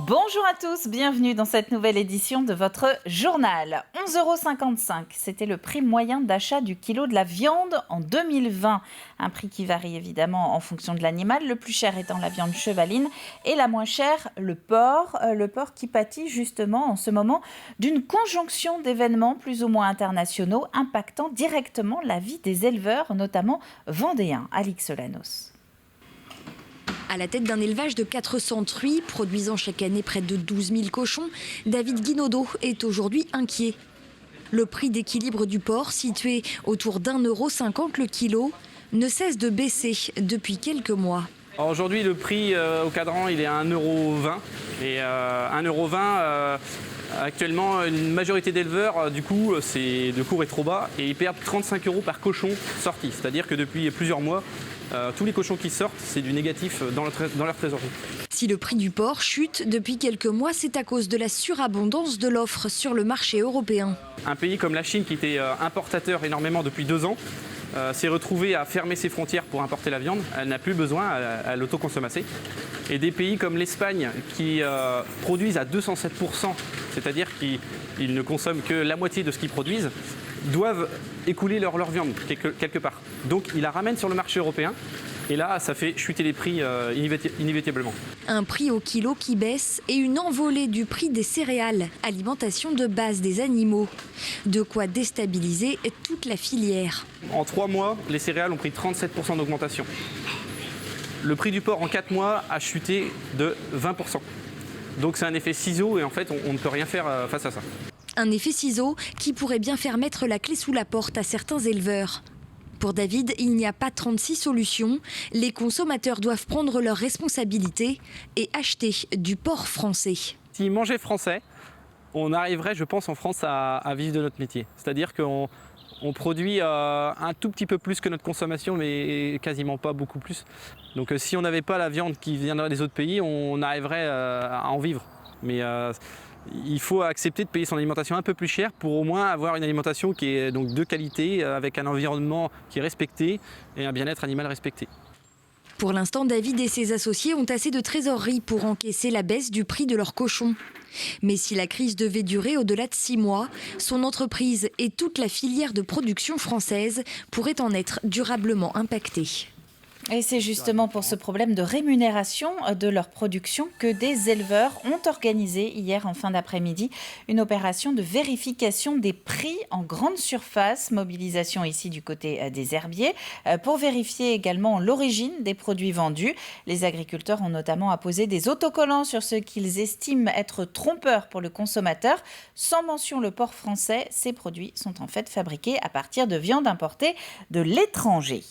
Bonjour à tous, bienvenue dans cette nouvelle édition de votre journal. 11,55 €, c'était le prix moyen d'achat du kilo de la viande en 2020. Un prix qui varie évidemment en fonction de l'animal, le plus cher étant la viande chevaline et la moins chère, le porc. Le porc qui pâtit justement en ce moment d'une conjonction d'événements plus ou moins internationaux impactant directement la vie des éleveurs, notamment vendéens. Alix Solanos. À la tête d'un élevage de 400 truies, produisant chaque année près de 12 000 cochons, David Guinaudot est aujourd'hui inquiet. Le prix d'équilibre du porc, situé autour d'1,50 € le kilo, ne cesse de baisser depuis quelques mois. Aujourd'hui, le prix au cadran, il est à 1,20 €. Et 1,20 € actuellement, une majorité d'éleveurs, du coup, le cours est trop bas et ils perdent 35 € par cochon sorti. C'est-à-dire que depuis plusieurs mois, tous les cochons qui sortent, c'est du négatif dans leur trésorerie. Si le prix du porc chute depuis quelques mois, c'est à cause de la surabondance de l'offre sur le marché européen. Un pays comme la Chine, qui était importateur énormément depuis 2 ans, s'est retrouvé à fermer ses frontières pour importer la viande. Elle n'a plus besoin à l'autoconsommer. Et des pays comme l'Espagne, qui produisent à 207%, c'est-à-dire qu'ils ne consomment que la moitié de ce qu'ils produisent, doivent écouler leur viande quelque part. Donc ils la ramènent sur le marché européen. Et là, ça fait chuter les prix inévitablement. Un prix au kilo qui baisse et une envolée du prix des céréales, alimentation de base des animaux. De quoi déstabiliser toute la filière. En 3 mois, les céréales ont pris 37% d'augmentation. Le prix du porc en 4 mois a chuté de 20%. Donc c'est un effet ciseau et en fait, on ne peut rien faire face à ça. Un effet ciseau qui pourrait bien faire mettre la clé sous la porte à certains éleveurs. Pour David, il n'y a pas 36 solutions. Les consommateurs doivent prendre leurs responsabilités et acheter du porc français. S'ils mangeaient français, on arriverait, je pense, en France à vivre de notre métier. C'est-à-dire qu'on produit un tout petit peu plus que notre consommation, mais quasiment pas beaucoup plus. Donc si on n'avait pas la viande qui viendrait des autres pays, on arriverait à en vivre. Mais il faut accepter de payer son alimentation un peu plus cher pour au moins avoir une alimentation qui est donc de qualité, avec un environnement qui est respecté et un bien-être animal respecté. Pour l'instant, David et ses associés ont assez de trésorerie pour encaisser la baisse du prix de leurs cochons. Mais si la crise devait durer au-delà de 6 mois, son entreprise et toute la filière de production française pourraient en être durablement impactées. Et c'est justement pour ce problème de rémunération de leur production que des éleveurs ont organisé hier en fin d'après-midi une opération de vérification des prix en grande surface, mobilisation ici du côté des herbiers, pour vérifier également l'origine des produits vendus. Les agriculteurs ont notamment apposé des autocollants sur ce qu'ils estiment être trompeurs pour le consommateur. Sans mention le porc français, ces produits sont en fait fabriqués à partir de viande importée de l'étranger.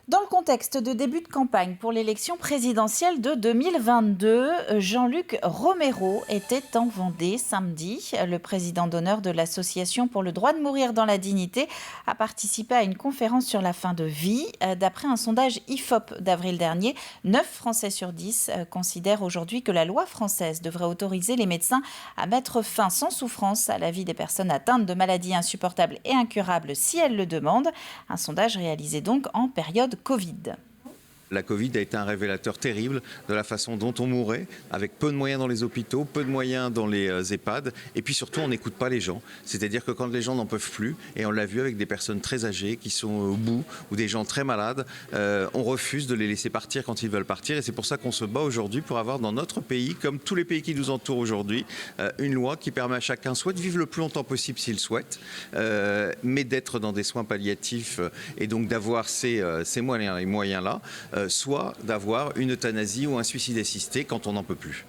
Dans le contexte de début de campagne pour l'élection présidentielle de 2022, Jean-Luc Romero était en Vendée samedi. Le président d'honneur de l'Association pour le droit de mourir dans la dignité a participé à une conférence sur la fin de vie. D'après un sondage IFOP d'avril dernier, 9 Français sur 10 considèrent aujourd'hui que la loi française devrait autoriser les médecins à mettre fin sans souffrance à la vie des personnes atteintes de maladies insupportables et incurables si elles le demandent. Un sondage réalisé donc en période Covid. La Covid a été un révélateur terrible de la façon dont on mourait, avec peu de moyens dans les hôpitaux, peu de moyens dans les EHPAD, et puis surtout on n'écoute pas les gens. C'est-à-dire que quand les gens n'en peuvent plus, et on l'a vu avec des personnes très âgées qui sont au bout, ou des gens très malades, on refuse de les laisser partir quand ils veulent partir, et c'est pour ça qu'on se bat aujourd'hui pour avoir dans notre pays, comme tous les pays qui nous entourent aujourd'hui, une loi qui permet à chacun soit de vivre le plus longtemps possible s'il souhaite, mais d'être dans des soins palliatifs, et donc d'avoir ces moyens-là, soit d'avoir une euthanasie ou un suicide assisté quand on n'en peut plus.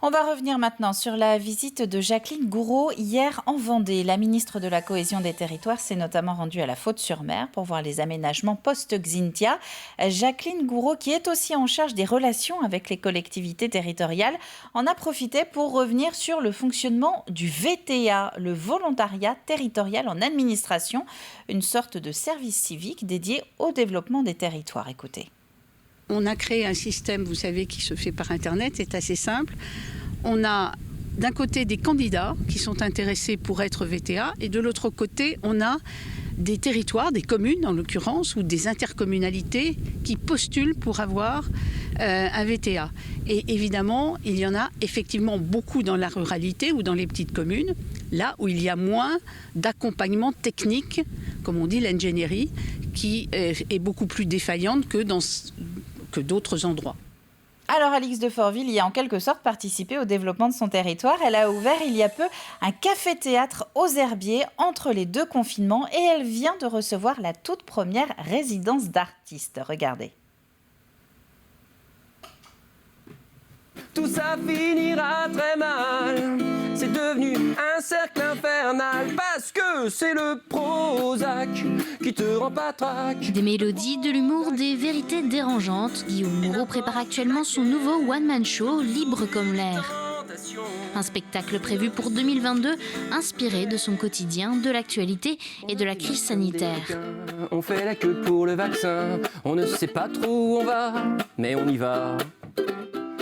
On va revenir maintenant sur la visite de Jacqueline Gourault hier en Vendée. La ministre de la Cohésion des Territoires s'est notamment rendue à la Faute-sur-Mer pour voir les aménagements post-Xynthia. Jacqueline Gourault, qui est aussi en charge des relations avec les collectivités territoriales, en a profité pour revenir sur le fonctionnement du VTA, le volontariat territorial en administration, une sorte de service civique dédié au développement des territoires. Écoutez. On a créé un système, vous savez, qui se fait par Internet, c'est assez simple. On a d'un côté des candidats qui sont intéressés pour être VTA et de l'autre côté, on a des territoires, des communes en l'occurrence, ou des intercommunalités qui postulent pour avoir un VTA. Et évidemment, il y en a effectivement beaucoup dans la ruralité ou dans les petites communes, là où il y a moins d'accompagnement technique, comme on dit l'ingénierie, qui est beaucoup plus défaillante que d'autres endroits. Alors Alix de Forville y a en quelque sorte participé au développement de son territoire. Elle a ouvert il y a peu un café-théâtre aux Herbiers entre les 2 confinements et elle vient de recevoir la toute première résidence d'artistes. Regardez. Tout ça finira très mal, c'est devenu un cercle infernal parce que c'est le Prozac qui te rend patraque. Des mélodies, de l'humour, des vérités dérangeantes. Guillaume Moreau prépare actuellement son nouveau one-man show, Libre comme l'air. Un spectacle prévu pour 2022, inspiré de son quotidien, de l'actualité et de la crise sanitaire. On fait la queue pour le vaccin, on ne sait pas trop où on va, mais on y va.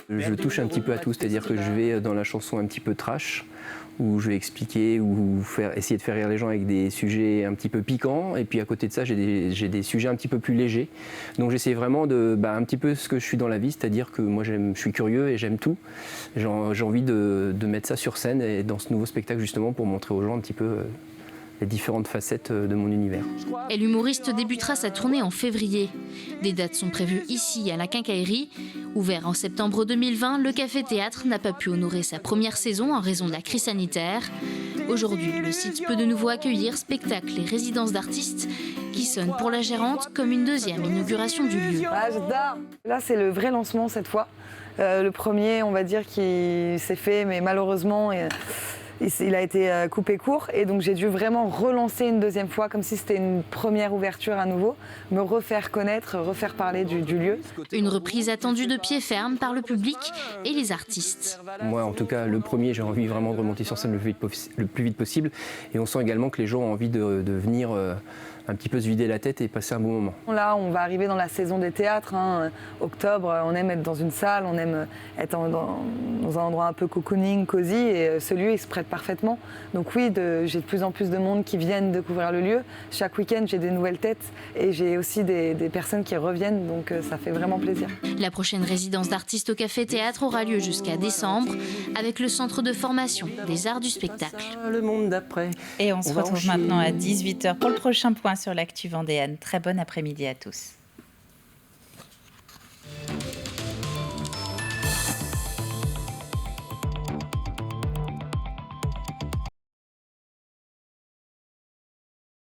Je touche un petit peu à tout, c'est-à-dire que je vais dans la chanson un petit peu trash, où je vais expliquer ou essayer de faire rire les gens avec des sujets un petit peu piquants. Et puis à côté de ça, j'ai des sujets un petit peu plus légers. Donc j'essaie vraiment de un petit peu ce que je suis dans la vie, c'est-à-dire que moi je suis curieux et j'aime tout. J'ai envie de mettre ça sur scène et dans ce nouveau spectacle justement pour montrer aux gens un petit peu les différentes facettes de mon univers. Et l'humoriste débutera sa tournée en février. Des dates sont prévues ici à la Quincaillerie. Ouvert en septembre 2020, le Café-Théâtre n'a pas pu honorer sa première saison en raison de la crise sanitaire. Aujourd'hui, le site peut de nouveau accueillir spectacles et résidences d'artistes qui sonnent pour la gérante comme une deuxième inauguration du lieu. Ah, j'adore. Là, c'est le vrai lancement cette fois. Le premier, on va dire, qui s'est fait, mais malheureusement... il a été coupé court et donc j'ai dû vraiment relancer une deuxième fois comme si c'était une première ouverture à nouveau, me refaire connaître, refaire parler du lieu. Une reprise attendue de pied ferme par le public et les artistes. Moi en tout cas le premier j'ai envie vraiment de remonter sur scène le plus vite possible et on sent également que les gens ont envie de venir un petit peu se vider la tête et passer un bon moment. Là on va arriver dans la saison des théâtres, octobre, on aime être dans une salle, on aime être dans un endroit un peu cocooning, cosy et ce lieu il se prête parfaitement. Donc oui, j'ai de plus en plus de monde qui viennent découvrir le lieu. Chaque week-end j'ai des nouvelles têtes et j'ai aussi des personnes qui reviennent, donc ça fait vraiment plaisir. La prochaine résidence d'artistes au Café-Théâtre aura lieu jusqu'à décembre avec le centre de formation des arts du spectacle. Le monde d'après. Et on se retrouve maintenant à 18h pour le prochain point sur l'actu vendéenne. Très bon après-midi à tous.